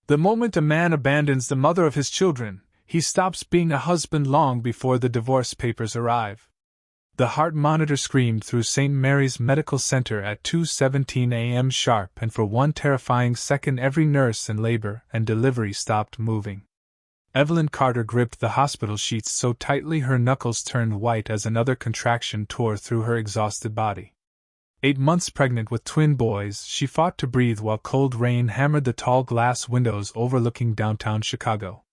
The moment a man abandons the mother of his children, he stops being a husband long before the divorce papers arrive. The heart monitor screamed through St. Mary's Medical Center at 2:17 a.m. sharp, and for one terrifying second every nurse in labor and delivery stopped moving. Evelyn Carter gripped the hospital sheets so tightly her knuckles turned white as another contraction tore through her exhausted body. 8 months pregnant with twin boys, she fought to breathe while cold rain hammered the tall glass windows overlooking downtown Chicago.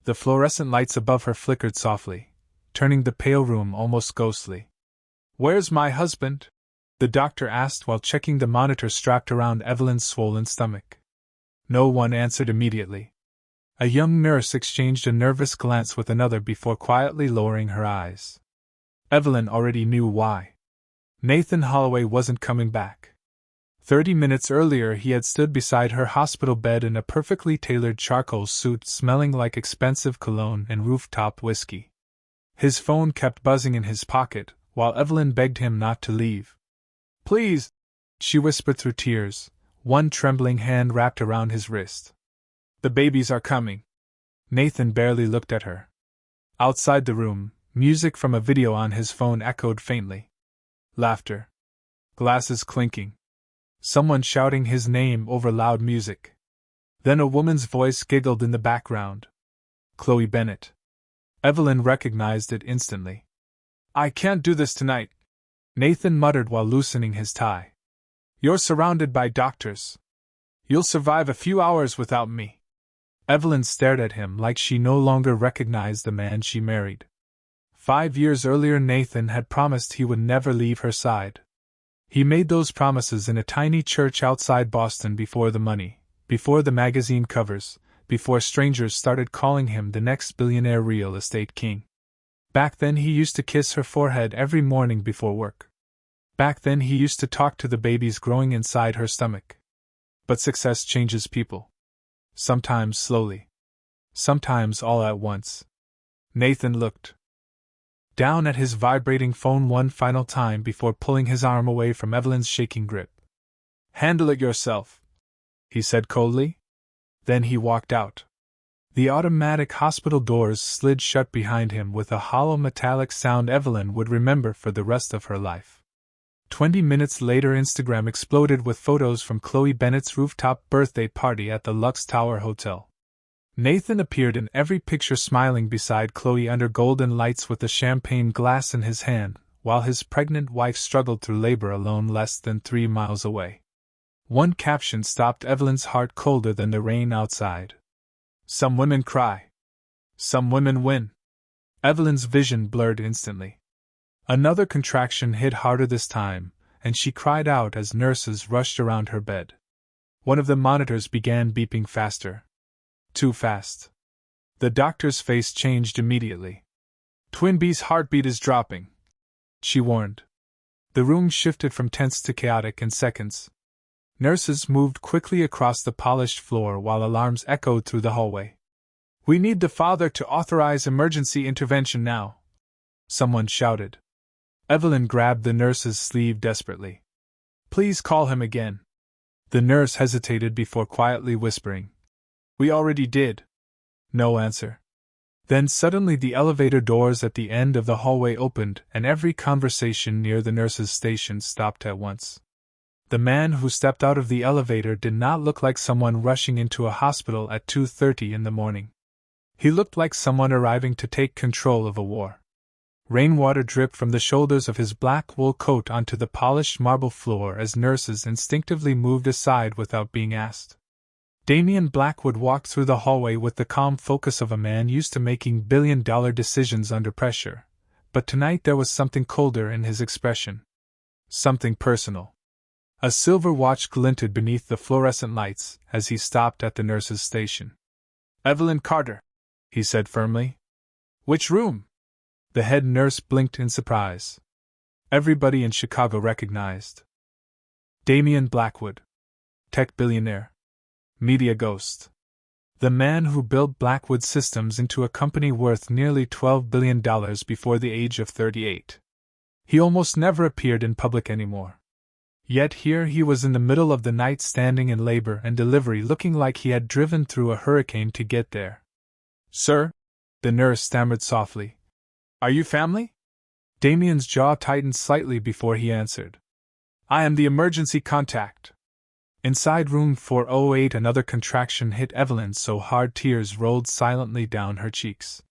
The fluorescent lights above her flickered softly, turning the pale room almost ghostly. "Where's my husband?" the doctor asked while checking the monitor strapped around Evelyn's swollen stomach. No one answered immediately. A young nurse exchanged a nervous glance with another before quietly lowering her eyes. Evelyn already knew why. Nathan Holloway wasn't coming back. 30 minutes earlier he had stood beside her hospital bed in a perfectly tailored charcoal suit smelling like expensive cologne and rooftop whiskey. His phone kept buzzing in his pocket, while Evelyn begged him not to leave. "Please," she whispered through tears, one trembling hand wrapped around his wrist. "The babies are coming." Nathan barely looked at her. Outside the room, music from a video on his phone echoed faintly. Laughter. Glasses clinking. Someone shouting his name over loud music. Then a woman's voice giggled in the background. Chloe Bennett. Evelyn recognized it instantly. "I can't do this tonight," Nathan muttered while loosening his tie. "You're surrounded by doctors. You'll survive a few hours without me." Evelyn stared at him like she no longer recognized the man she married. 5 years earlier Nathan had promised he would never leave her side. He made those promises in a tiny church outside Boston before the money, before the magazine covers, before strangers started calling him the next billionaire real estate king. Back then he used to kiss her forehead every morning before work. Back then he used to talk to the babies growing inside her stomach. But success changes people. Sometimes slowly. Sometimes all at once. Nathan looked down at his vibrating phone one final time before pulling his arm away from Evelyn's shaking grip. "Handle it yourself," he said coldly. Then he walked out. The automatic hospital doors slid shut behind him with a hollow metallic sound Evelyn would remember for the rest of her life. 20 minutes later Instagram exploded with photos from Chloe Bennett's rooftop birthday party at the Lux Tower Hotel. Nathan appeared in every picture smiling beside Chloe under golden lights with a champagne glass in his hand, while his pregnant wife struggled through labor alone less than 3 miles away. One caption stopped Evelyn's heart colder than the rain outside. "Some women cry. Some women win." Evelyn's vision blurred instantly. Another contraction hit harder this time, and she cried out as nurses rushed around her bed. One of the monitors began beeping faster. Too fast. The doctor's face changed immediately. "Twin B's heartbeat is dropping," she warned. The room shifted from tense to chaotic in seconds. Nurses moved quickly across the polished floor while alarms echoed through the hallway. "We need the father to authorize emergency intervention now," someone shouted. Evelyn grabbed the nurse's sleeve desperately. "Please call him again." The nurse hesitated before quietly whispering, "We already did." No answer. Then suddenly the elevator doors at the end of the hallway opened and every conversation near the nurse's station stopped at once. The man who stepped out of the elevator did not look like someone rushing into a hospital at 2:30 in the morning. He looked like someone arriving to take control of a war. Rainwater dripped from the shoulders of his black wool coat onto the polished marble floor as nurses instinctively moved aside without being asked. Damian Blackwood walked through the hallway with the calm focus of a man used to making billion-dollar decisions under pressure, but tonight there was something colder in his expression. Something personal. A silver watch glinted beneath the fluorescent lights as he stopped at the nurse's station. "Evelyn Carter," he said firmly. "Which room?" The head nurse blinked in surprise. Everybody in Chicago recognized. Damian Blackwood. Tech billionaire. Media ghost. The man who built Blackwood Systems into a company worth nearly $12 billion before the age of 38. He almost never appeared in public anymore. Yet here he was in the middle of the night standing in labor and delivery looking like he had driven through a hurricane to get there. "Sir?" the nurse stammered softly. "Are you family?" Damien's jaw tightened slightly before he answered. "I am the emergency contact." Inside room 408 another contraction hit Evelyn so hard tears rolled silently down her cheeks.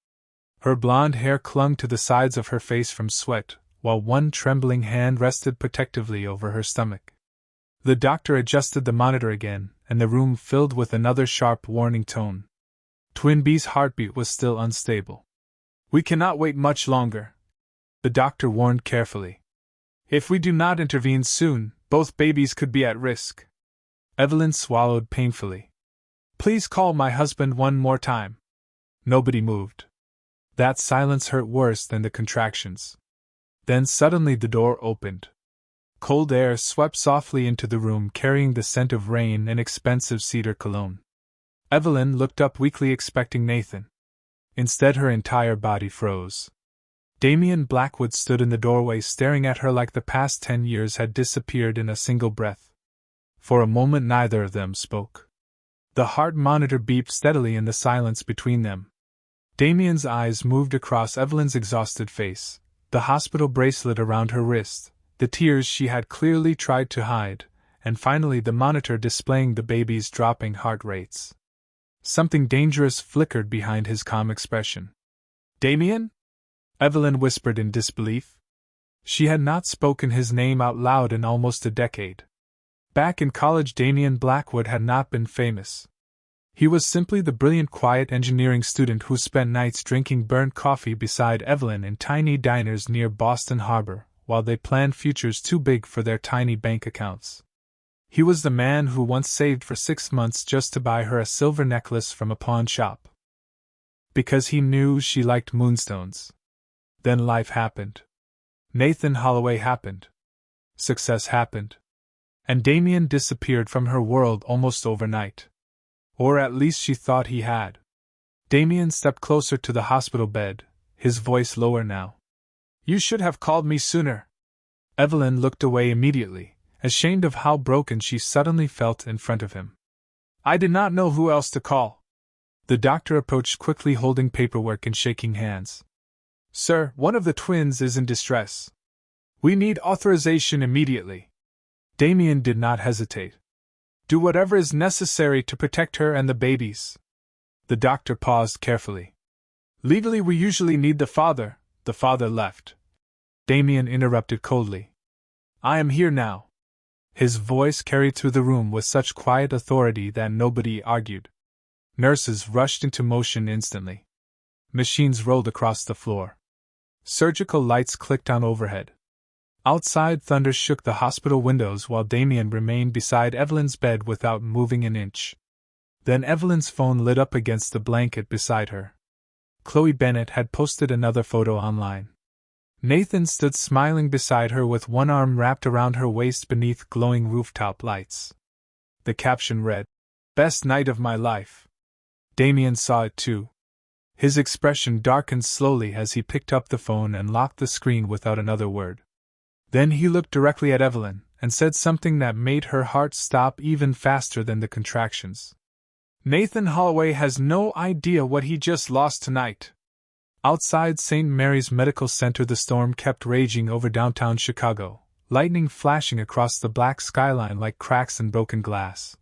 Her blonde hair clung to the sides of her face from sweat, while one trembling hand rested protectively over her stomach. The doctor adjusted the monitor again, and the room filled with another sharp warning tone. Twin B's heartbeat was still unstable. "We cannot wait much longer," the doctor warned carefully. "If we do not intervene soon, both babies could be at risk." Evelyn swallowed painfully. "Please call my husband one more time." Nobody moved. That silence hurt worse than the contractions. Then suddenly the door opened. Cold air swept softly into the room carrying the scent of rain and expensive cedar cologne. Evelyn looked up weakly expecting Nathan. Instead her entire body froze. Damien Blackwood stood in the doorway staring at her like the past 10 years had disappeared in a single breath. For a moment neither of them spoke. The heart monitor beeped steadily in the silence between them. Damien's eyes moved across Evelyn's exhausted face, the hospital bracelet around her wrist, the tears she had clearly tried to hide, and finally the monitor displaying the baby's dropping heart rates. Something dangerous flickered behind his calm expression. "Damien?" Evelyn whispered in disbelief. She had not spoken his name out loud in almost a decade. Back in college, Damien Blackwood had not been famous. He was simply the brilliant, quiet engineering student who spent nights drinking burnt coffee beside Evelyn in tiny diners near Boston Harbor, while they planned futures too big for their tiny bank accounts. He was the man who once saved for 6 months just to buy her a silver necklace from a pawn shop. Because he knew she liked moonstones. Then life happened. Nathan Holloway happened. Success happened. And Damien disappeared from her world almost overnight. Or at least she thought he had. Damien stepped closer to the hospital bed, his voice lower now. "You should have called me sooner." Evelyn looked away immediately, ashamed of how broken she suddenly felt in front of him. "I did not know who else to call." The doctor approached quickly holding paperwork and shaking hands. "Sir, one of the twins is in distress. We need authorization immediately." Damien did not hesitate. "Do whatever is necessary to protect her and the babies." The doctor paused carefully. "Legally we usually need the father." "The father left," Damien interrupted coldly. "I am here now." His voice carried through the room with such quiet authority that nobody argued. Nurses rushed into motion instantly. Machines rolled across the floor. Surgical lights clicked on overhead. Outside, thunder shook the hospital windows while Damien remained beside Evelyn's bed without moving an inch. Then Evelyn's phone lit up against the blanket beside her. Chloe Bennett had posted another photo online. Nathan stood smiling beside her with one arm wrapped around her waist beneath glowing rooftop lights. The caption read, "Best night of my life." Damien saw it too. His expression darkened slowly as he picked up the phone and locked the screen without another word. Then he looked directly at Evelyn, and said something that made her heart stop even faster than the contractions. "Nathan Holloway has no idea what he just lost tonight." Outside St. Mary's Medical Center, the storm kept raging over downtown Chicago, lightning flashing across the black skyline like cracks in broken glass.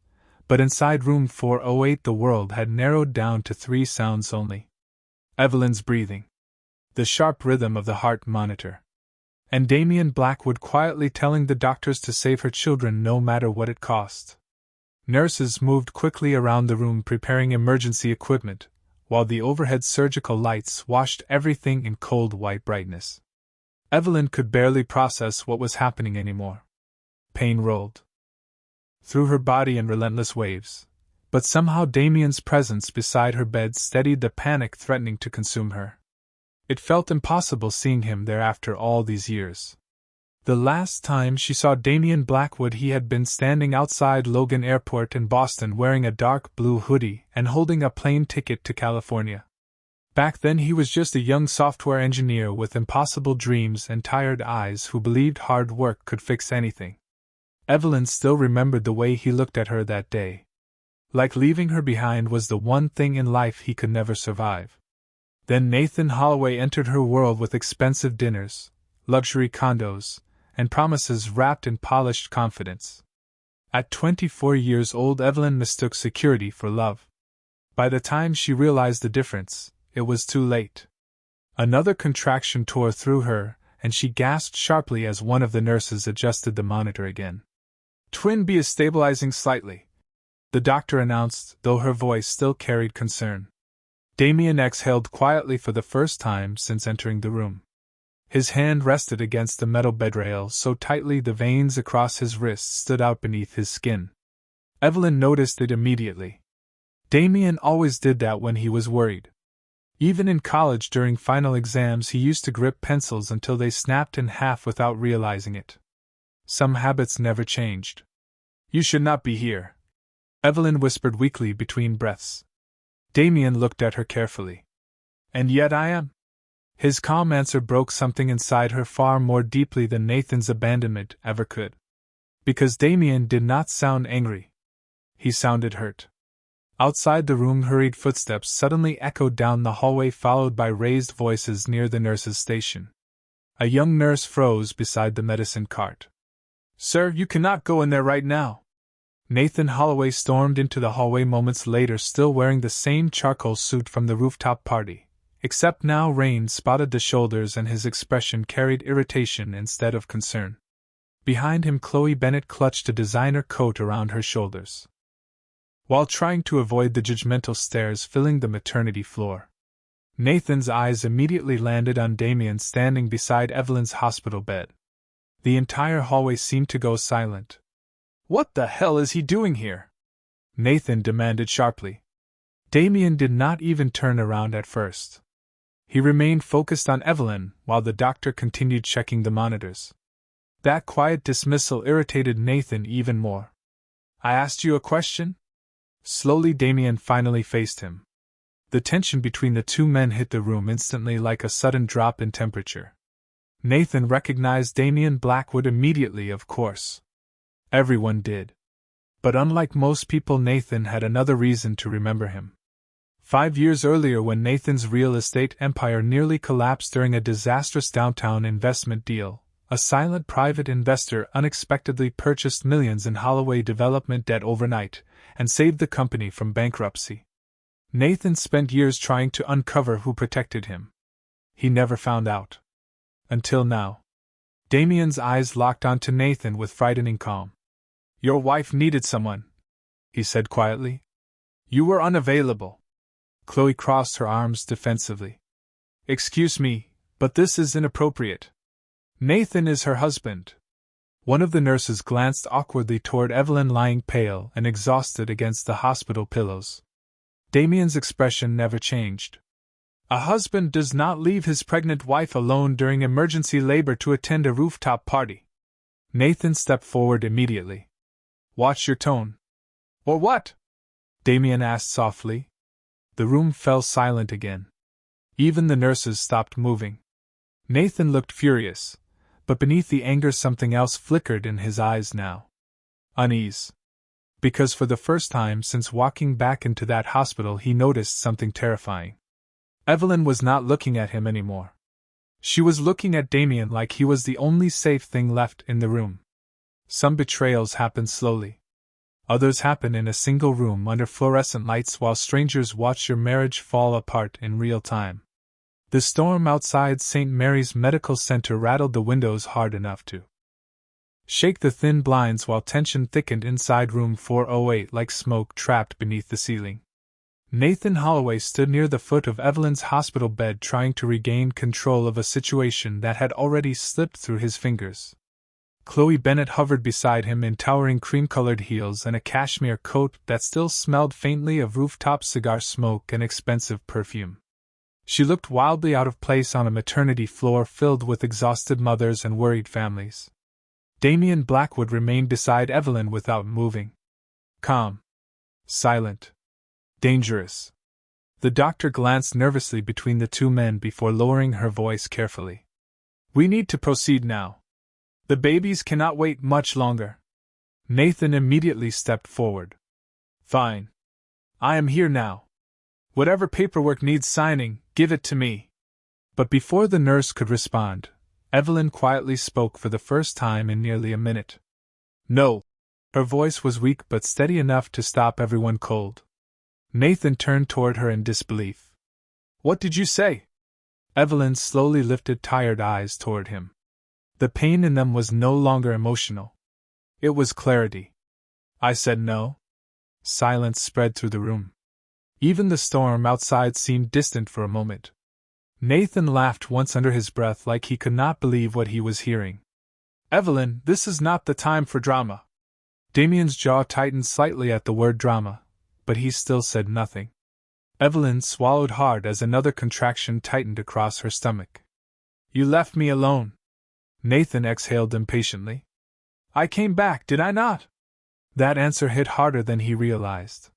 But inside room 408 the world had narrowed down to 3 sounds only. Evelyn's breathing. The sharp rhythm of the heart monitor. And Damien Blackwood quietly telling the doctors to save her children no matter what it cost. Nurses moved quickly around the room preparing emergency equipment, while the overhead surgical lights washed everything in cold white brightness. Evelyn could barely process what was happening anymore. Pain rolled through her body in relentless waves, but somehow Damien's presence beside her bed steadied the panic threatening to consume her. It felt impossible seeing him there after all these years. The last time she saw Damien Blackwood he had been standing outside Logan Airport in Boston wearing a dark blue hoodie and holding a plane ticket to California. Back then he was just a young software engineer with impossible dreams and tired eyes who believed hard work could fix anything. Evelyn still remembered the way he looked at her that day. Like leaving her behind was the one thing in life he could never survive. Then Nathan Holloway entered her world with expensive dinners, luxury condos, and promises wrapped in polished confidence. At 24 years old, Evelyn mistook security for love. By the time she realized the difference, it was too late. Another contraction tore through her, and she gasped sharply as one of the nurses adjusted the monitor again. "Twin B is stabilizing slightly," the doctor announced, though her voice still carried concern. Damien exhaled quietly for the first time since entering the room. His hand rested against the metal bedrail so tightly the veins across his wrists stood out beneath his skin. Evelyn noticed it immediately. Damien always did that when he was worried. Even in college during final exams he used to grip pencils until they snapped in half without realizing it. Some habits never changed. "You should not be here," Evelyn whispered weakly between breaths. Damien looked at her carefully. "And yet I am." His calm answer broke something inside her far more deeply than Nathan's abandonment ever could. Because Damien did not sound angry. He sounded hurt. Outside the room, hurried footsteps suddenly echoed down the hallway, followed by raised voices near the nurse's station. A young nurse froze beside the medicine cart. "Sir, you cannot go in there right now." Nathan Holloway stormed into the hallway moments later, still wearing the same charcoal suit from the rooftop party, except now rain spotted the shoulders and his expression carried irritation instead of concern. Behind him, Chloe Bennett clutched a designer coat around her shoulders, while trying to avoid the judgmental stares filling the maternity floor. Nathan's eyes immediately landed on Damien standing beside Evelyn's hospital bed. The entire hallway seemed to go silent. "What the hell is he doing here?" Nathan demanded sharply. Damien did not even turn around at first. He remained focused on Evelyn while the doctor continued checking the monitors. That quiet dismissal irritated Nathan even more. "I asked you a question?" Slowly Damien finally faced him. The tension between the two men hit the room instantly like a sudden drop in temperature. Nathan recognized Damien Blackwood immediately, of course. Everyone did. But unlike most people, Nathan had another reason to remember him. 5 years earlier, when Nathan's real estate empire nearly collapsed during a disastrous downtown investment deal, a silent private investor unexpectedly purchased millions in Holloway development debt overnight and saved the company from bankruptcy. Nathan spent years trying to uncover who protected him. He never found out. Until now. Damien's eyes locked onto Nathan with frightening calm. "Your wife needed someone," he said quietly. "You were unavailable." Chloe crossed her arms defensively. "Excuse me, but this is inappropriate. Nathan is her husband." One of the nurses glanced awkwardly toward Evelyn, lying pale and exhausted against the hospital pillows. Damien's expression never changed. "A husband does not leave his pregnant wife alone during emergency labor to attend a rooftop party." Nathan stepped forward immediately. "Watch your tone." "Or what?" Damien asked softly. The room fell silent again. Even the nurses stopped moving. Nathan looked furious, but beneath the anger something else flickered in his eyes now. Unease. Because for the first time since walking back into that hospital he noticed something terrifying. Evelyn was not looking at him anymore. She was looking at Damien like he was the only safe thing left in the room. Some betrayals happen slowly. Others happen in a single room under fluorescent lights while strangers watch your marriage fall apart in real time. The storm outside St. Mary's Medical Center rattled the windows hard enough to shake the thin blinds while tension thickened inside room 408 like smoke trapped beneath the ceiling. Nathan Holloway stood near the foot of Evelyn's hospital bed trying to regain control of a situation that had already slipped through his fingers. Chloe Bennett hovered beside him in towering cream-colored heels and a cashmere coat that still smelled faintly of rooftop cigar smoke and expensive perfume. She looked wildly out of place on a maternity floor filled with exhausted mothers and worried families. Damien Blackwood remained beside Evelyn without moving. Calm. Silent. Dangerous. The doctor glanced nervously between the two men before lowering her voice carefully. "We need to proceed now. The babies cannot wait much longer." Nathan immediately stepped forward. Fine. I am here now. Whatever paperwork needs signing, give it to me. But before the nurse could respond, Evelyn quietly spoke for the first time in nearly a minute. No. Her voice was weak but steady enough to stop everyone cold. Nathan turned toward her in disbelief. What did you say? Evelyn slowly lifted tired eyes toward him. The pain in them was no longer emotional. It was clarity. I said no. Silence spread through the room. Even the storm outside seemed distant for a moment. Nathan laughed once under his breath like he could not believe what he was hearing. Evelyn, this is not the time for drama. Damien's jaw tightened slightly at the word drama, but he still said nothing. Evelyn swallowed hard as another contraction tightened across her stomach. You left me alone. Nathan exhaled impatiently. I came back, did I not? That answer hit harder than he realized.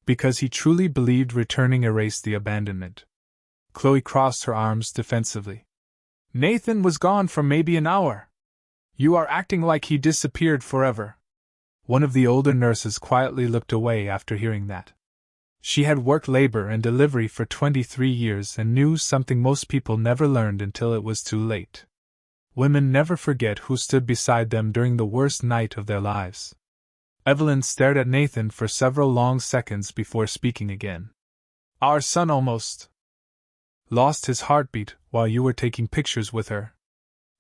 Because he truly believed returning erased the abandonment. Chloe crossed her arms defensively. Nathan was gone for maybe an hour. You are acting like he disappeared forever. One of the older nurses quietly looked away after hearing that. She had worked labor and delivery for 23 years and knew something most people never learned until it was too late. Women never forget who stood beside them during the worst night of their lives. Evelyn stared at Nathan for several long seconds before speaking again. Our son almost lost his heartbeat while you were taking pictures with her.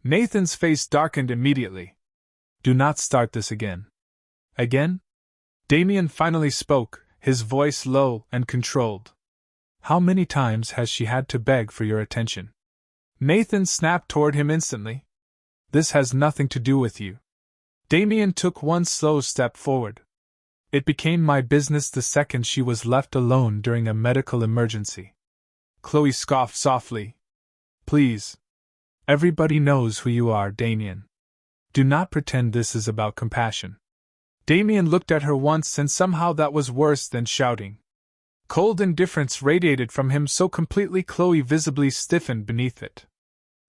Nathan's face darkened immediately. Do not start this again. Again? Damien finally spoke, his voice low and controlled. How many times has she had to beg for your attention? Nathan snapped toward him instantly. This has nothing to do with you. Damien took one slow step forward. It became my business the second she was left alone during a medical emergency. Chloe scoffed softly. Please. Everybody knows who you are, Damien. Do not pretend this is about compassion. Damien looked at her once and somehow that was worse than shouting. Cold indifference radiated from him so completely Chloe visibly stiffened beneath it.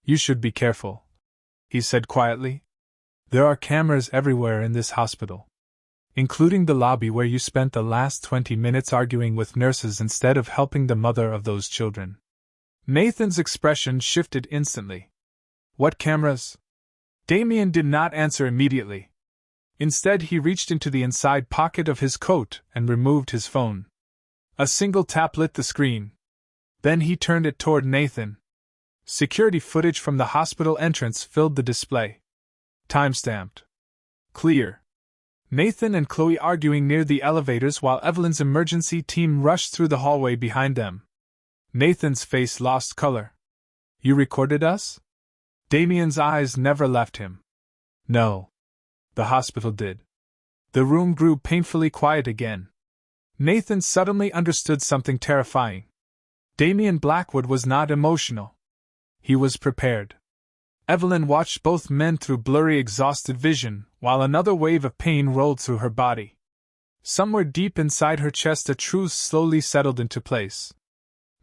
You should be careful, he said quietly. There are cameras everywhere in this hospital, including the lobby where you spent the last 20 minutes arguing with nurses instead of helping the mother of those children. Nathan's expression shifted instantly. What cameras? Damien did not answer immediately. Instead, he reached into the inside pocket of his coat and removed his phone. A single tap lit the screen. Then he turned it toward Nathan. Security footage from the hospital entrance filled the display. Timestamped. Clear. Nathan and Chloe arguing near the elevators while Evelyn's emergency team rushed through the hallway behind them. Nathan's face lost color. You recorded us? Damien's eyes never left him. No. The hospital did. The room grew painfully quiet again. Nathan suddenly understood something terrifying. Damien Blackwood was not emotional. He was prepared. Evelyn watched both men through blurry, exhausted vision, while another wave of pain rolled through her body. Somewhere deep inside her chest a truth slowly settled into place.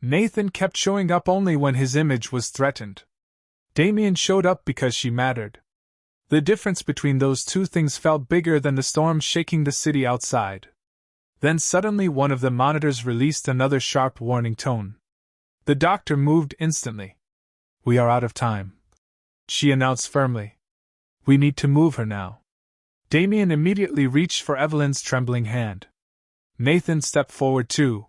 Nathan kept showing up only when his image was threatened. Damien showed up because she mattered. The difference between those two things felt bigger than the storm shaking the city outside. Then suddenly one of the monitors released another sharp warning tone. The doctor moved instantly. We are out of time, she announced firmly. We need to move her now. Damien immediately reached for Evelyn's trembling hand. Nathan stepped forward too.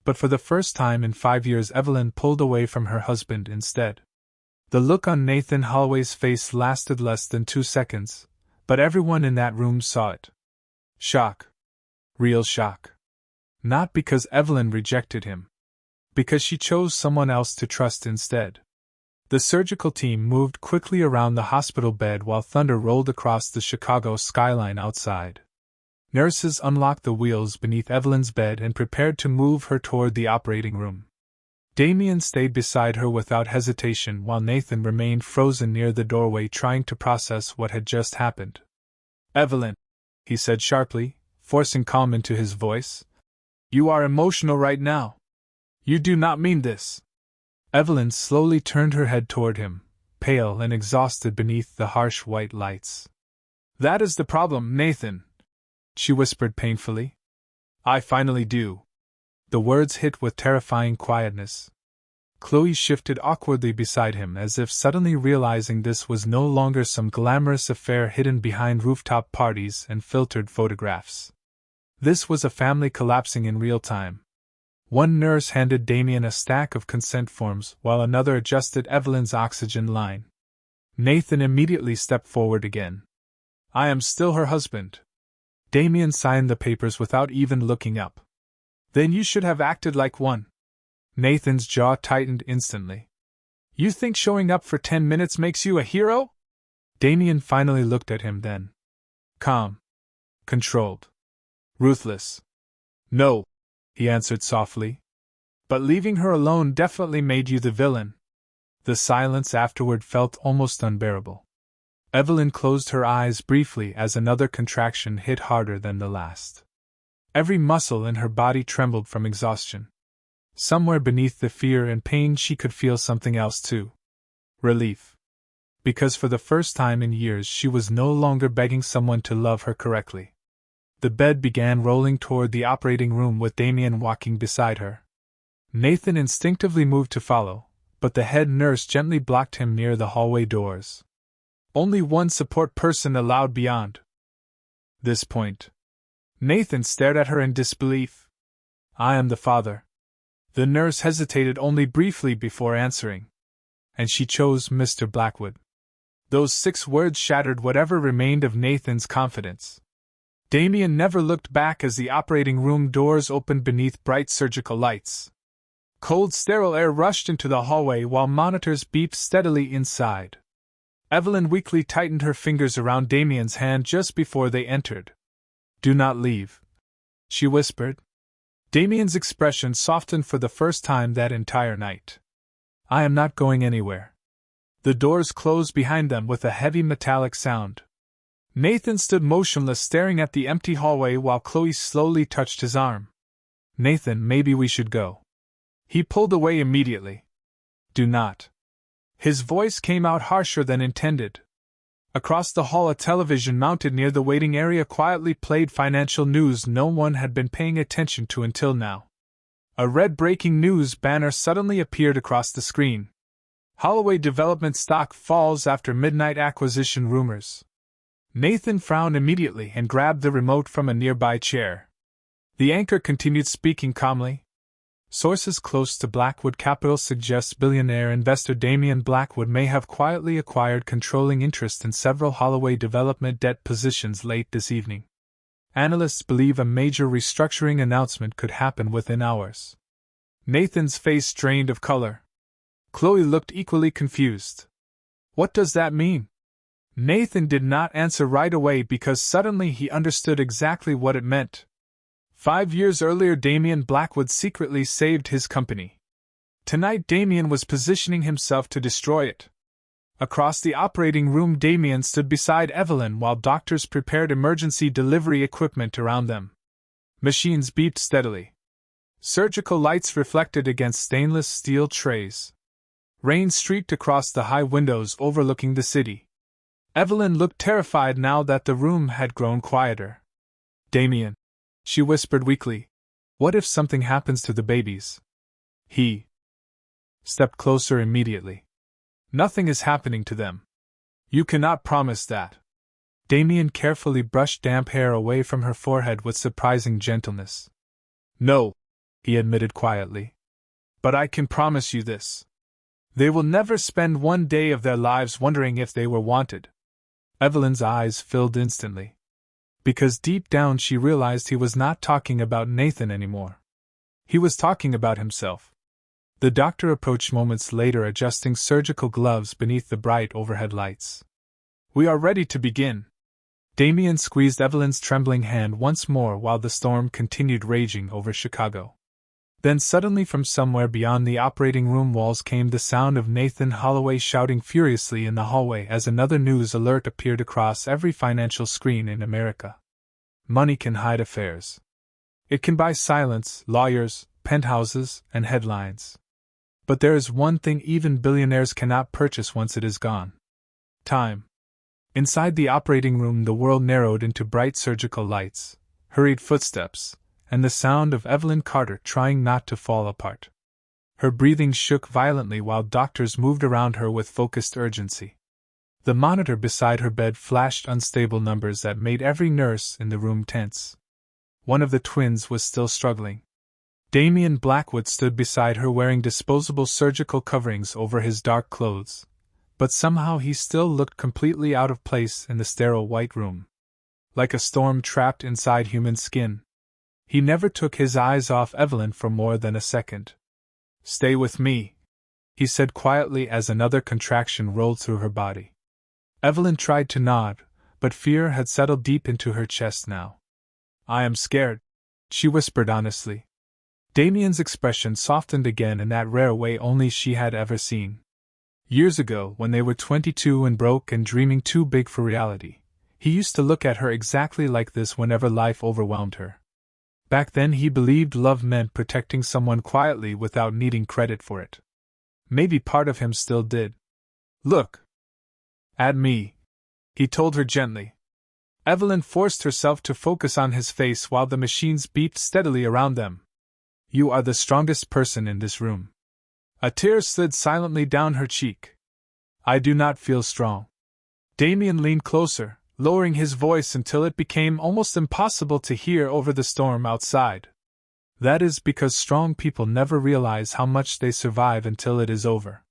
But for the first time in 5 years Evelyn pulled away from her husband instead. The look on Nathan Holloway's face lasted less than 2 seconds, but everyone in that room saw it. Shock. Real shock. Not because Evelyn rejected him. Because she chose someone else to trust instead. The surgical team moved quickly around the hospital bed while thunder rolled across the Chicago skyline outside. Nurses unlocked the wheels beneath Evelyn's bed and prepared to move her toward the operating room. Damien stayed beside her without hesitation while Nathan remained frozen near the doorway trying to process what had just happened. Evelyn, he said sharply, forcing calm into his voice. You are emotional right now. You do not mean this. Evelyn slowly turned her head toward him, pale and exhausted beneath the harsh white lights. That is the problem, Nathan, she whispered painfully. I finally do. The words hit with terrifying quietness. Chloe shifted awkwardly beside him as if suddenly realizing this was no longer some glamorous affair hidden behind rooftop parties and filtered photographs. This was a family collapsing in real time. One nurse handed Damien a stack of consent forms while another adjusted Evelyn's oxygen line. Nathan immediately stepped forward again. I am still her husband. Damien signed the papers without even looking up. Then you should have acted like one. Nathan's jaw tightened instantly. You think showing up for 10 minutes makes you a hero? Damien finally looked at him then. Calm. Controlled. Ruthless. No, he answered softly. But leaving her alone definitely made you the villain. The silence afterward felt almost unbearable. Evelyn closed her eyes briefly as another contraction hit harder than the last. Every muscle in her body trembled from exhaustion. Somewhere beneath the fear and pain she could feel something else too. Relief. Because for the first time in years she was no longer begging someone to love her correctly. The bed began rolling toward the operating room with Damien walking beside her. Nathan instinctively moved to follow, but the head nurse gently blocked him near the hallway doors. Only one support person allowed beyond this point. Nathan stared at her in disbelief. I am the father. The nurse hesitated only briefly before answering. And she chose Mr. Blackwood. Those 6 words shattered whatever remained of Nathan's confidence. Damien never looked back as the operating room doors opened beneath bright surgical lights. Cold, sterile air rushed into the hallway while monitors beeped steadily inside. Evelyn weakly tightened her fingers around Damien's hand just before they entered. Do not leave, she whispered. Damien's expression softened for the first time that entire night. I am not going anywhere. The doors closed behind them with a heavy metallic sound. Nathan stood motionless staring at the empty hallway while Chloe slowly touched his arm. Nathan, maybe we should go. He pulled away immediately. Do not. His voice came out harsher than intended. Across the hall, a television mounted near the waiting area quietly played financial news no one had been paying attention to until now. A red breaking news banner suddenly appeared across the screen. Holloway Development stock falls after midnight acquisition rumors. Nathan frowned immediately and grabbed the remote from a nearby chair. The anchor continued speaking calmly. Sources close to Blackwood Capital suggest billionaire investor Damien Blackwood may have quietly acquired controlling interest in several Holloway Development debt positions late this evening. Analysts believe a major restructuring announcement could happen within hours. Nathan's face drained of color. Chloe looked equally confused. What does that mean? Nathan did not answer right away because suddenly he understood exactly what it meant. 5 years earlier, Damien Blackwood secretly saved his company. Tonight, Damien was positioning himself to destroy it. Across the operating room, Damien stood beside Evelyn while doctors prepared emergency delivery equipment around them. Machines beeped steadily. Surgical lights reflected against stainless steel trays. Rain streaked across the high windows overlooking the city. Evelyn looked terrified now that the room had grown quieter. Damien, she whispered weakly, what if something happens to the babies? He stepped closer immediately. Nothing is happening to them. You cannot promise that. Damien carefully brushed damp hair away from her forehead with surprising gentleness. No, he admitted quietly. But I can promise you this. They will never spend one day of their lives wondering if they were wanted. Evelyn's eyes filled instantly. Because deep down she realized he was not talking about Nathan anymore. He was talking about himself. The doctor approached moments later, adjusting surgical gloves beneath the bright overhead lights. We are ready to begin. Damien squeezed Evelyn's trembling hand once more while the storm continued raging over Chicago. Then suddenly from somewhere beyond the operating room walls came the sound of Nathan Holloway shouting furiously in the hallway as another news alert appeared across every financial screen in America. Money can hide affairs. It can buy silence, lawyers, penthouses, and headlines. But there is one thing even billionaires cannot purchase once it is gone. Time. Inside the operating room, the world narrowed into bright surgical lights, hurried footsteps, and the sound of Evelyn Carter trying not to fall apart. Her breathing shook violently while doctors moved around her with focused urgency. The monitor beside her bed flashed unstable numbers that made every nurse in the room tense. One of the twins was still struggling. Damian Blackwood stood beside her wearing disposable surgical coverings over his dark clothes, but somehow he still looked completely out of place in the sterile white room. Like a storm trapped inside human skin. He never took his eyes off Evelyn for more than a second. "Stay with me," he said quietly as another contraction rolled through her body. Evelyn tried to nod, but fear had settled deep into her chest now. "I am scared," she whispered honestly. Damian's expression softened again in that rare way only she had ever seen. Years ago, when they were 22 and broke and dreaming too big for reality, he used to look at her exactly like this whenever life overwhelmed her. Back then he believed love meant protecting someone quietly without needing credit for it. Maybe part of him still did. "Look at me," he told her gently. Evelyn forced herself to focus on his face while the machines beeped steadily around them. "You are the strongest person in this room." A tear slid silently down her cheek. "I do not feel strong." Damian leaned closer, lowering his voice until it became almost impossible to hear over the storm outside. "That is because strong people never realize how much they survive until it is over."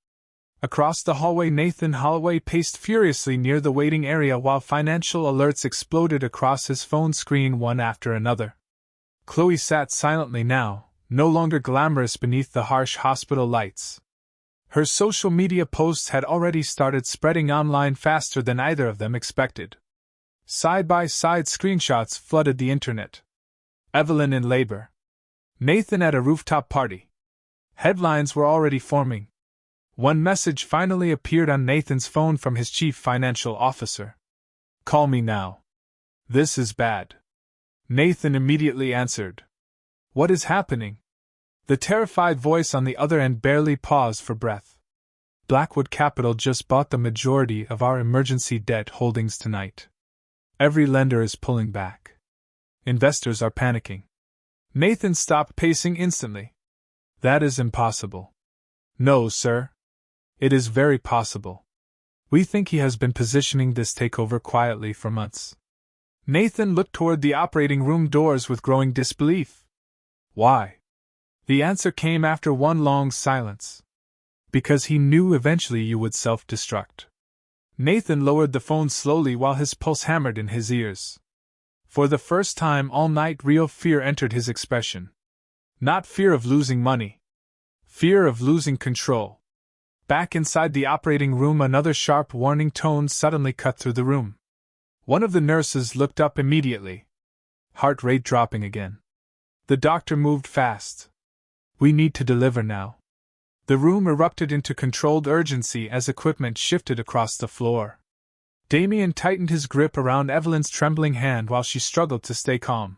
Across the hallway, Nathan Holloway paced furiously near the waiting area while financial alerts exploded across his phone screen one after another. Chloe sat silently now, no longer glamorous beneath the harsh hospital lights. Her social media posts had already started spreading online faster than either of them expected. Side-by-side screenshots flooded the internet. Evelyn in labor. Nathan at a rooftop party. Headlines were already forming. One message finally appeared on Nathan's phone from his chief financial officer. "Call me now. This is bad." Nathan immediately answered. "What is happening?" The terrified voice on the other end barely paused for breath. "Blackwood Capital just bought the majority of our emergency debt holdings tonight. Every lender is pulling back. Investors are panicking." Nathan stopped pacing instantly. "That is impossible." "No, sir. It is very possible. We think he has been positioning this takeover quietly for months." Nathan looked toward the operating room doors with growing disbelief. "Why?" The answer came after one long silence. "Because he knew eventually you would self-destruct." Nathan lowered the phone slowly while his pulse hammered in his ears. For the first time all night, real fear entered his expression. Not fear of losing money. Fear of losing control. Back inside the operating room, another sharp warning tone suddenly cut through the room. One of the nurses looked up immediately. Heart rate dropping again. The doctor moved fast. "We need to deliver now." The room erupted into controlled urgency as equipment shifted across the floor. Damian tightened his grip around Evelyn's trembling hand while she struggled to stay calm.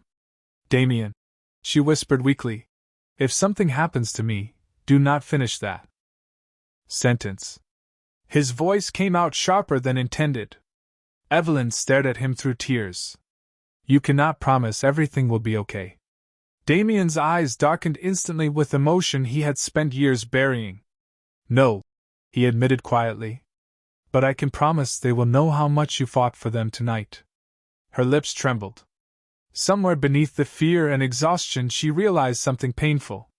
"Damian," she whispered weakly, "if something happens to me, do not finish that sentence." His voice came out sharper than intended. Evelyn stared at him through tears. "You cannot promise everything will be okay." Damian's eyes darkened instantly with emotion he had spent years burying. "No," he admitted quietly. "But I can promise they will know how much you fought for them tonight." Her lips trembled. Somewhere beneath the fear and exhaustion she realized something painful.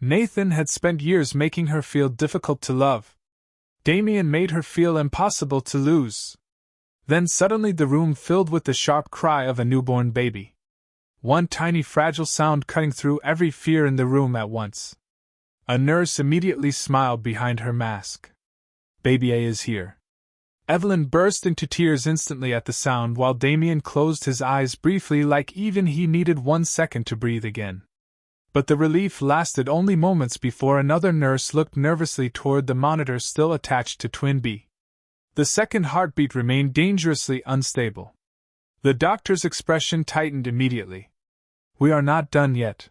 Nathan had spent years making her feel difficult to love. Damian made her feel impossible to lose. Then suddenly the room filled with the sharp cry of a newborn baby. One tiny fragile sound cutting through every fear in the room at once. A nurse immediately smiled behind her mask. "Baby A is here." Evelyn burst into tears instantly at the sound while Damian closed his eyes briefly, like even he needed 1 second to breathe again. But the relief lasted only moments before another nurse looked nervously toward the monitor still attached to twin B. The second heartbeat remained dangerously unstable. The doctor's expression tightened immediately. "We are not done yet."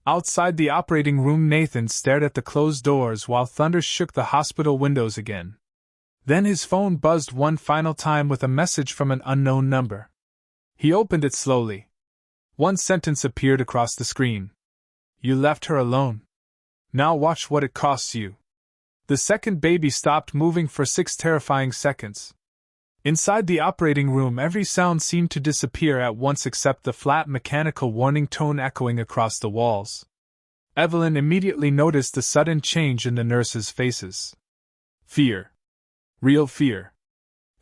Outside the operating room, Nathan stared at the closed doors while thunder shook the hospital windows again. Then his phone buzzed one final time with a message from an unknown number. He opened it slowly. One sentence appeared across the screen. You left her alone. Now watch what it costs you. The second baby stopped moving for 6 terrifying seconds. Inside the operating room, every sound seemed to disappear at once except the flat mechanical warning tone echoing across the walls. Evelyn immediately noticed the sudden change in the nurses' faces. Fear. Real fear.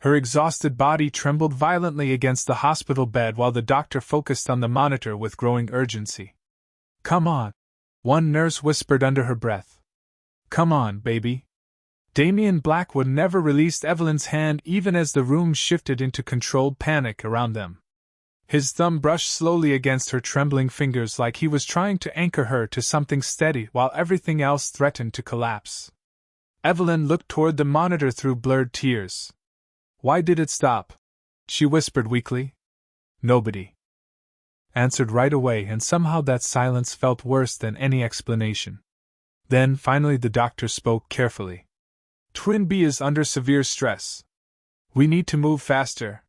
Her exhausted body trembled violently against the hospital bed while the doctor focused on the monitor with growing urgency. Come on, one nurse whispered under her breath. Come on, baby. Damien Blackwood never released Evelyn's hand even as the room shifted into controlled panic around them. His thumb brushed slowly against her trembling fingers like he was trying to anchor her to something steady while everything else threatened to collapse. Evelyn looked toward the monitor through blurred tears. Why did it stop? She whispered weakly. Nobody answered right away, and somehow that silence felt worse than any explanation. Then, finally, the doctor spoke carefully. Twin B is under severe stress. We need to move faster.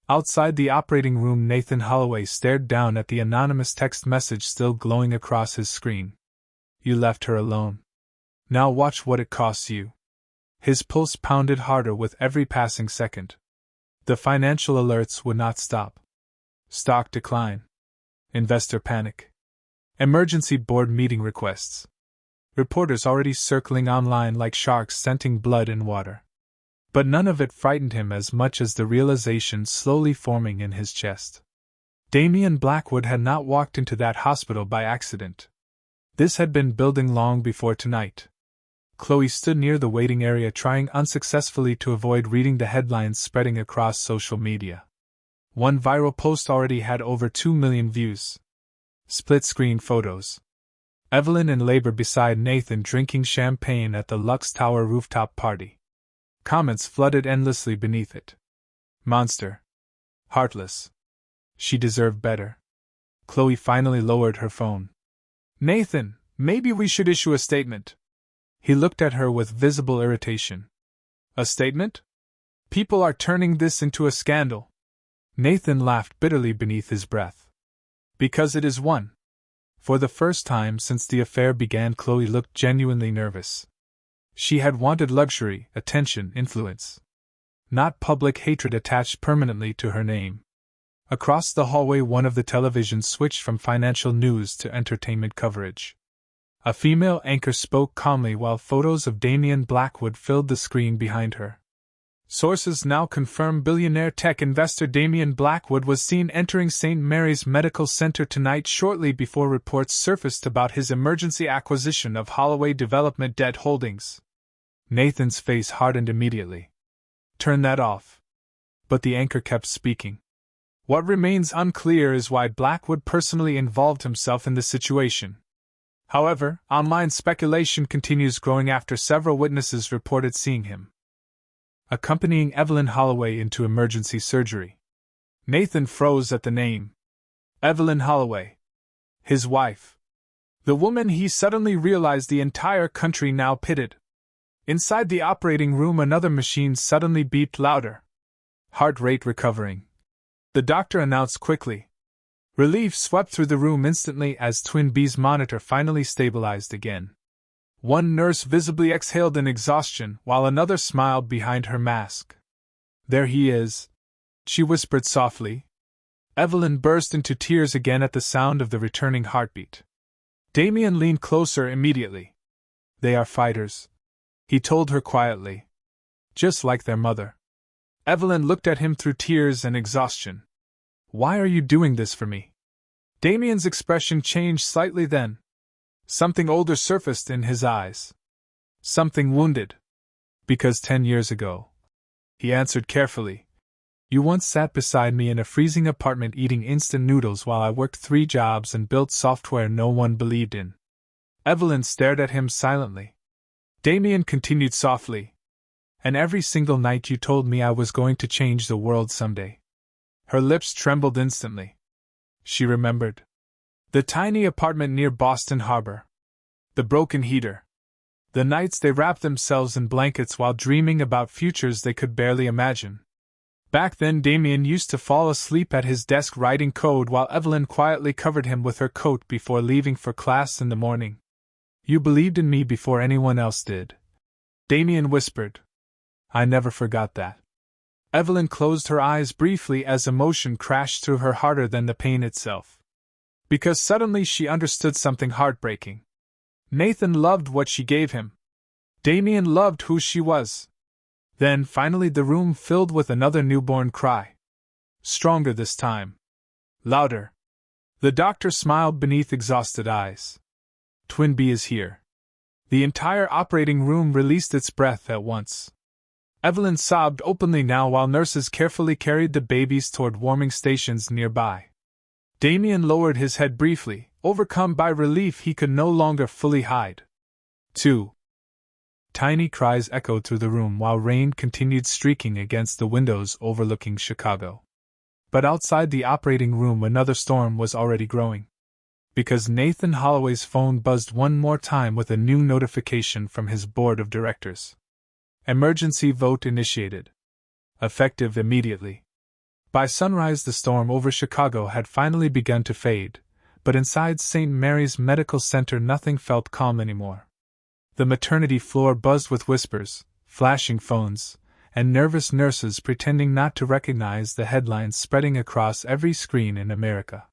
Outside the operating room, Nathan Holloway stared down at the anonymous text message still glowing across his screen. You left her alone. Now watch what it costs you. His pulse pounded harder with every passing second. The financial alerts would not stop. Stock decline. Investor panic. Emergency board meeting requests. Reporters already circling online like sharks scenting blood in water. But none of it frightened him as much as the realization slowly forming in his chest. Damien Blackwood had not walked into that hospital by accident. This had been building long before tonight. Chloe stood near the waiting area trying unsuccessfully to avoid reading the headlines spreading across social media. One viral post already had over 2 million views. Split-screen photos. Evelyn in labor beside Nathan drinking champagne at the Lux Tower rooftop party. Comments flooded endlessly beneath it. Monster. Heartless. She deserved better. Chloe finally lowered her phone. Nathan, maybe we should issue a statement. He looked at her with visible irritation. A statement? People are turning this into a scandal. Nathan laughed bitterly beneath his breath. Because it is one. For the first time since the affair began, Chloe looked genuinely nervous. She had wanted luxury, attention, influence. Not public hatred attached permanently to her name. Across the hallway, one of the televisions switched from financial news to entertainment coverage. A female anchor spoke calmly while photos of Damien Blackwood filled the screen behind her. Sources now confirm billionaire tech investor Damien Blackwood was seen entering St. Mary's Medical Center tonight shortly before reports surfaced about his emergency acquisition of Holloway Development Debt Holdings. Nathan's face hardened immediately. Turn that off. But the anchor kept speaking. What remains unclear is why Blackwood personally involved himself in the situation. However, online speculation continues growing after several witnesses reported seeing him accompanying Evelyn Holloway into emergency surgery. Nathan froze at the name. Evelyn Holloway. His wife. The woman he suddenly realized the entire country now pitted. Inside the operating room, another machine suddenly beeped louder. Heart rate recovering. The doctor announced quickly. Relief swept through the room instantly as Twin B's monitor finally stabilized again. One nurse visibly exhaled in exhaustion while another smiled behind her mask. There he is, she whispered softly. Evelyn burst into tears again at the sound of the returning heartbeat. Damien leaned closer immediately. They are fighters, he told her quietly. Just like their mother. Evelyn looked at him through tears and exhaustion. Why are you doing this for me? Damien's expression changed slightly then. Something older surfaced in his eyes. Something wounded. Because 10 years ago, he answered carefully, you once sat beside me in a freezing apartment eating instant noodles while I worked 3 jobs and built software no one believed in. Evelyn stared at him silently. Damien continued softly. And every single night you told me I was going to change the world someday. Her lips trembled instantly. She remembered. The tiny apartment near Boston Harbor. The broken heater. The nights they wrapped themselves in blankets while dreaming about futures they could barely imagine. Back then, Damien used to fall asleep at his desk writing code while Evelyn quietly covered him with her coat before leaving for class in the morning. "You believed in me before anyone else did," Damien whispered. "I never forgot that." Evelyn closed her eyes briefly as emotion crashed through her harder than the pain itself. Because suddenly she understood something heartbreaking. Nathan loved what she gave him. Damien loved who she was. Then, finally, the room filled with another newborn cry. Stronger this time. Louder. The doctor smiled beneath exhausted eyes. "Twin B is here." The entire operating room released its breath at once. Evelyn sobbed openly now while nurses carefully carried the babies toward warming stations nearby. Damien lowered his head briefly, overcome by relief he could no longer fully hide. 2. Tiny cries echoed through the room while rain continued streaking against the windows overlooking Chicago. But outside the operating room another storm was already growing. Because Nathan Holloway's phone buzzed one more time with a new notification from his board of directors. Emergency vote initiated. Effective immediately. By sunrise the storm over Chicago had finally begun to fade, but inside St. Mary's Medical Center nothing felt calm anymore. The maternity floor buzzed with whispers, flashing phones, and nervous nurses pretending not to recognize the headlines spreading across every screen in America.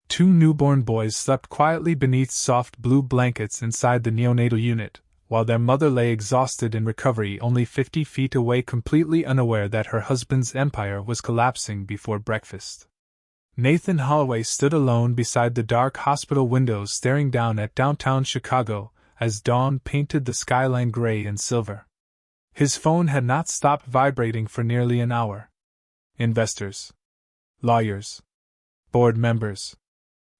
2 newborn boys slept quietly beneath soft blue blankets inside the neonatal unit, while their mother lay exhausted in recovery only 50 feet away, completely unaware that her husband's empire was collapsing before breakfast. Nathan Holloway stood alone beside the dark hospital windows staring down at downtown Chicago as dawn painted the skyline gray and silver. His phone had not stopped vibrating for nearly an hour. Investors, lawyers, board members,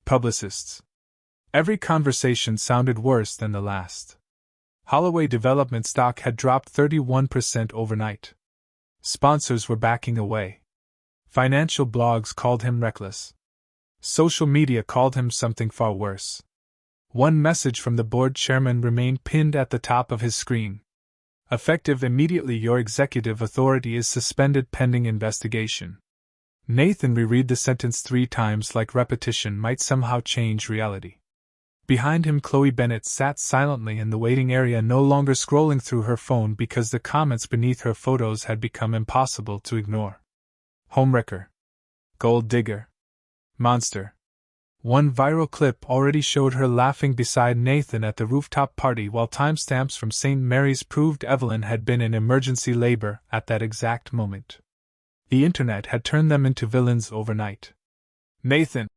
publicists. Every conversation sounded worse than the last. Holloway Development stock had dropped 31% overnight. Sponsors were backing away. Financial blogs called him reckless. Social media called him something far worse. One message from the board chairman remained pinned at the top of his screen. Effective immediately, your executive authority is suspended pending investigation. Nathan reread the sentence 3 times like repetition might somehow change reality. Behind him Chloe Bennett sat silently in the waiting area, no longer scrolling through her phone because the comments beneath her photos had become impossible to ignore. Homewrecker. Gold digger. Monster. One viral clip already showed her laughing beside Nathan at the rooftop party, while timestamps from St. Mary's proved Evelyn had been in emergency labor at that exact moment. The internet had turned them into villains overnight. "Nathan,"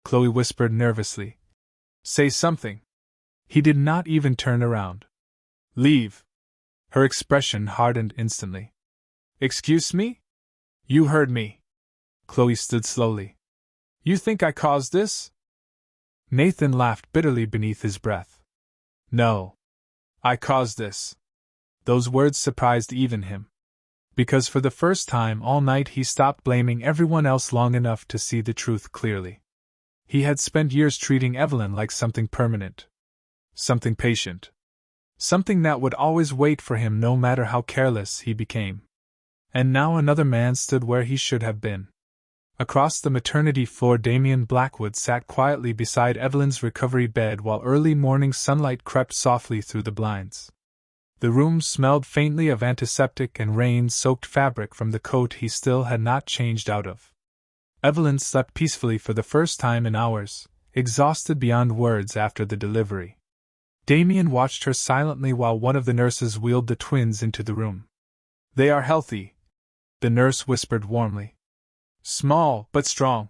Chloe whispered nervously. "Say something." He did not even turn around. "Leave." Her expression hardened instantly. "Excuse me?" "You heard me." Chloe stood slowly. "You think I caused this?" Nathan laughed bitterly beneath his breath. "No. I caused this." Those words surprised even him. Because for the first time all night he stopped blaming everyone else long enough to see the truth clearly. He had spent years treating Evelyn like something permanent. Something patient. Something that would always wait for him no matter how careless he became. And now another man stood where he should have been. Across the maternity floor Damien Blackwood sat quietly beside Evelyn's recovery bed while early morning sunlight crept softly through the blinds. The room smelled faintly of antiseptic and rain-soaked fabric from the coat he still had not changed out of. Evelyn slept peacefully for the first time in hours, exhausted beyond words after the delivery. Damien watched her silently while one of the nurses wheeled the twins into the room. "They are healthy," the nurse whispered warmly. "Small, but strong."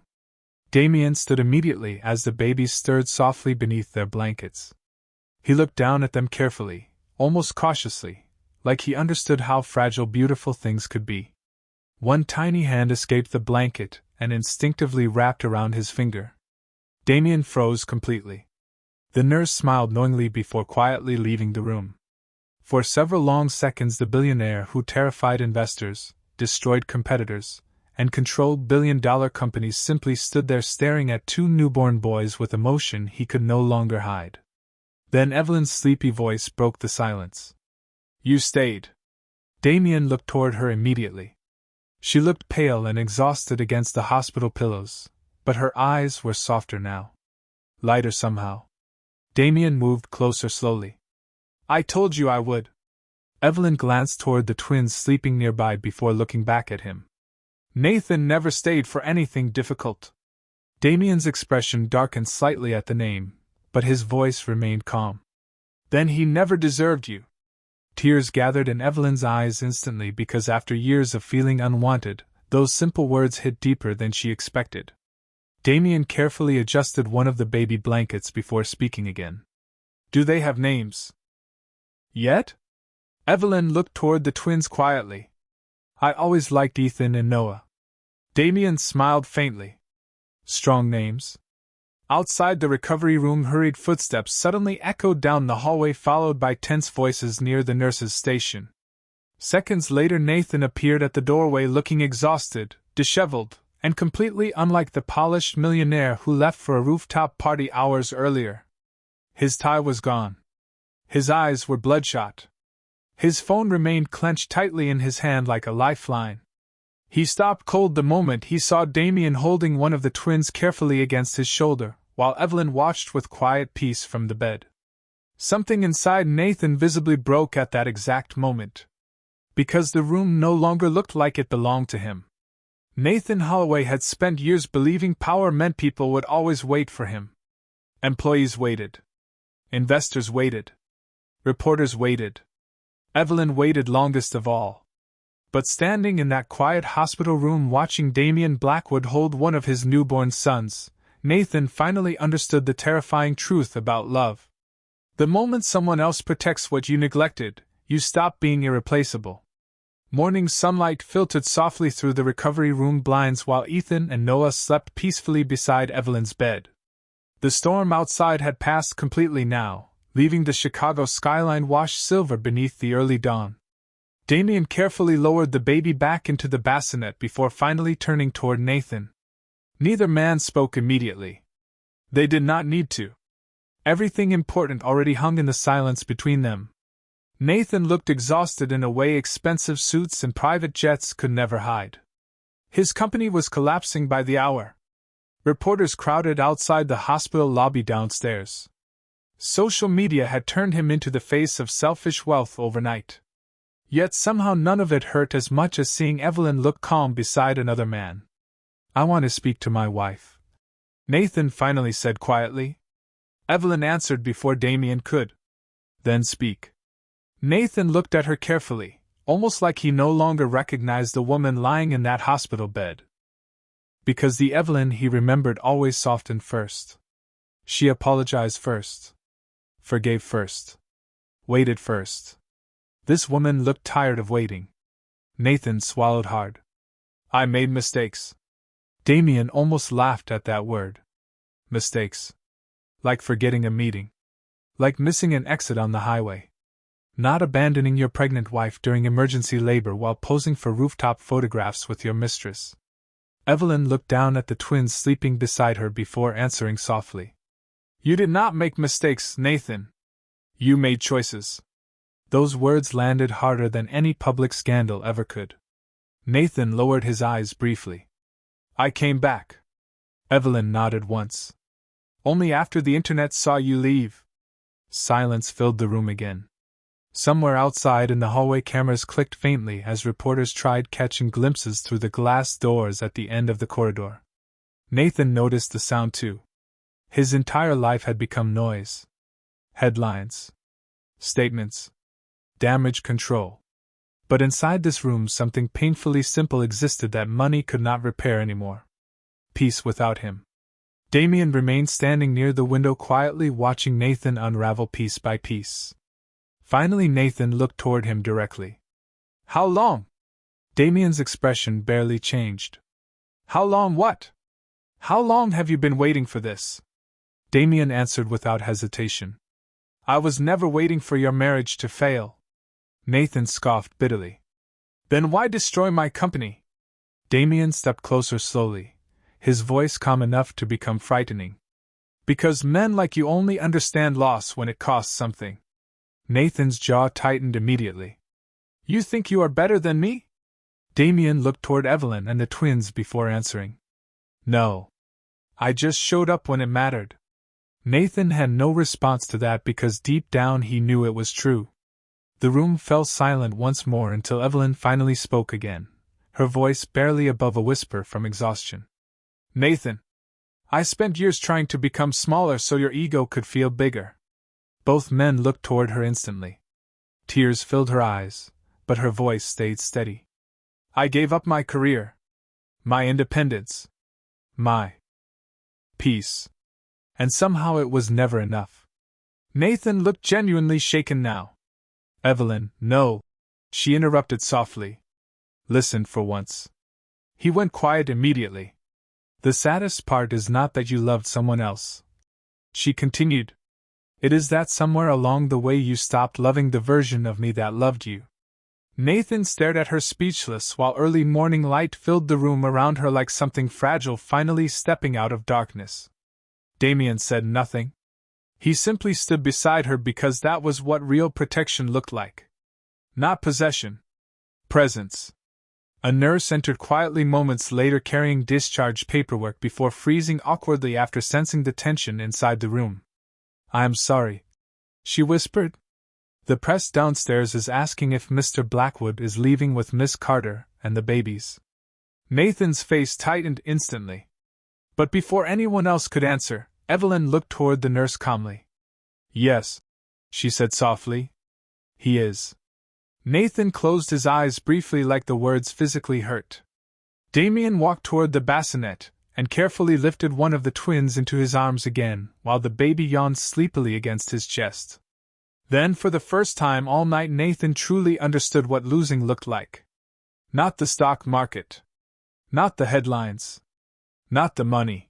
Damien stood immediately as the babies stirred softly beneath their blankets. He looked down at them carefully, almost cautiously, like he understood how fragile beautiful things could be. One tiny hand escaped the blanket and instinctively wrapped around his finger. Damien froze completely. The nurse smiled knowingly before quietly leaving the room. For several long seconds the billionaire who terrified investors, destroyed competitors, and controlled billion-dollar companies simply stood there staring at 2 newborn boys with emotion he could no longer hide. Then Evelyn's sleepy voice broke the silence. You stayed. Damien looked toward her immediately. She looked pale and exhausted against the hospital pillows, but her eyes were softer now. Lighter somehow. Damien moved closer slowly. I told you I would. Evelyn glanced toward the twins sleeping nearby before looking back at him. Nathan never stayed for anything difficult. Damien's expression darkened slightly at the name, but his voice remained calm. Then he never deserved you. Tears gathered in Evelyn's eyes instantly because after years of feeling unwanted, those simple words hit deeper than she expected. Damien carefully adjusted one of the baby blankets before speaking again. Do they have names? Yet? Evelyn looked toward the twins quietly. I always liked Ethan and Noah. Damien smiled faintly. Strong names? Outside the recovery room, hurried footsteps suddenly echoed down the hallway, followed by tense voices near the nurse's station. Seconds later, Nathan appeared at the doorway looking exhausted, disheveled, and completely unlike the polished millionaire who left for a rooftop party hours earlier. His tie was gone. His eyes were bloodshot. His phone remained clenched tightly in his hand like a lifeline. He stopped cold the moment he saw Damien holding one of the twins carefully against his shoulder, while Evelyn watched with quiet peace from the bed. Something inside Nathan visibly broke at that exact moment. Because the room no longer looked like it belonged to him. Nathan Holloway had spent years believing power meant people would always wait for him. Employees waited. Investors waited. Reporters waited. Evelyn waited longest of all. But standing in that quiet hospital room watching Damien Blackwood hold one of his newborn sons, Nathan finally understood the terrifying truth about love. The moment someone else protects what you neglected, you stop being irreplaceable. Morning sunlight filtered softly through the recovery room blinds while Ethan and Noah slept peacefully beside Evelyn's bed. The storm outside had passed completely now, leaving the Chicago skyline washed silver beneath the early dawn. Damien carefully lowered the baby back into the bassinet before finally turning toward Nathan. Neither man spoke immediately. They did not need to. Everything important already hung in the silence between them. Nathan looked exhausted in a way expensive suits and private jets could never hide. His company was collapsing by the hour. Reporters crowded outside the hospital lobby downstairs. Social media had turned him into the face of selfish wealth overnight. Yet somehow none of it hurt as much as seeing Evelyn look calm beside another man. I want to speak to my wife, Nathan finally said quietly. Evelyn answered before Damien could. Then speak. Nathan looked at her carefully, almost like he no longer recognized the woman lying in that hospital bed. Because the Evelyn he remembered always softened first. She apologized first. Forgave first. Waited first. This woman looked tired of waiting. Nathan swallowed hard. I made mistakes. Damien almost laughed at that word. Mistakes. Like forgetting a meeting. Like missing an exit on the highway. Not abandoning your pregnant wife during emergency labor while posing for rooftop photographs with your mistress. Evelyn looked down at the twins sleeping beside her before answering softly. You did not make mistakes, Nathan. You made choices. Those words landed harder than any public scandal ever could. Nathan lowered his eyes briefly. I came back. Evelyn nodded once. Only after the internet saw you leave. Silence filled the room again. Somewhere outside in the hallway, cameras clicked faintly as reporters tried catching glimpses through the glass doors at the end of the corridor. Nathan noticed the sound too. His entire life had become noise. Headlines. Statements. Damage control. But inside this room something painfully simple existed that money could not repair anymore. Peace without him. Damien remained standing near the window quietly watching Nathan unravel piece by piece. Finally Nathan looked toward him directly. How long? Damien's expression barely changed. How long what? How long have you been waiting for this? Damien answered without hesitation. I was never waiting for your marriage to fail. Nathan scoffed bitterly. Then why destroy my company? Damien stepped closer slowly, his voice calm enough to become frightening. Because men like you only understand loss when it costs something. Nathan's jaw tightened immediately. You think you are better than me? Damien looked toward Evelyn and the twins before answering. No. I just showed up when it mattered. Nathan had no response to that because deep down he knew it was true. The room fell silent once more until Evelyn finally spoke again, her voice barely above a whisper from exhaustion. Nathan, I spent years trying to become smaller so your ego could feel bigger. Both men looked toward her instantly. Tears filled her eyes, but her voice stayed steady. I gave up my career, my independence, my peace. And somehow it was never enough. Nathan looked genuinely shaken now. Evelyn, no, she interrupted softly. Listen for once. He went quiet immediately. The saddest part is not that you loved someone else. She continued. It is that somewhere along the way you stopped loving the version of me that loved you. Nathan stared at her speechless while early morning light filled the room around her like something fragile finally stepping out of darkness. Damien said nothing. He simply stood beside her because that was what real protection looked like. Not possession. Presence. A nurse entered quietly moments later carrying discharge paperwork before freezing awkwardly after sensing the tension inside the room. I am sorry, she whispered. The press downstairs is asking if Mr. Blackwood is leaving with Miss Carter and the babies. Nathan's face tightened instantly. But before anyone else could answer, Evelyn looked toward the nurse calmly. Yes, she said softly. He is. Nathan closed his eyes briefly like the words physically hurt. Damien walked toward the bassinet and carefully lifted one of the twins into his arms again while the baby yawned sleepily against his chest. Then for the first time all night Nathan truly understood what losing looked like. Not the stock market. Not the headlines. Not the money.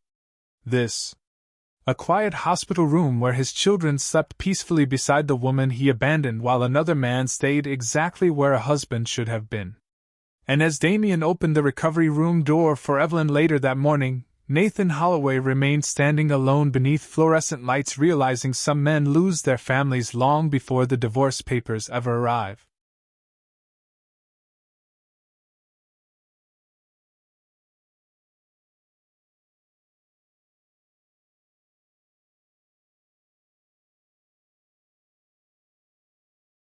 This. A quiet hospital room where his children slept peacefully beside the woman he abandoned while another man stayed exactly where a husband should have been. And as Damien opened the recovery room door for Evelyn later that morning, Nathan Holloway remained standing alone beneath fluorescent lights realizing some men lose their families long before the divorce papers ever arrive.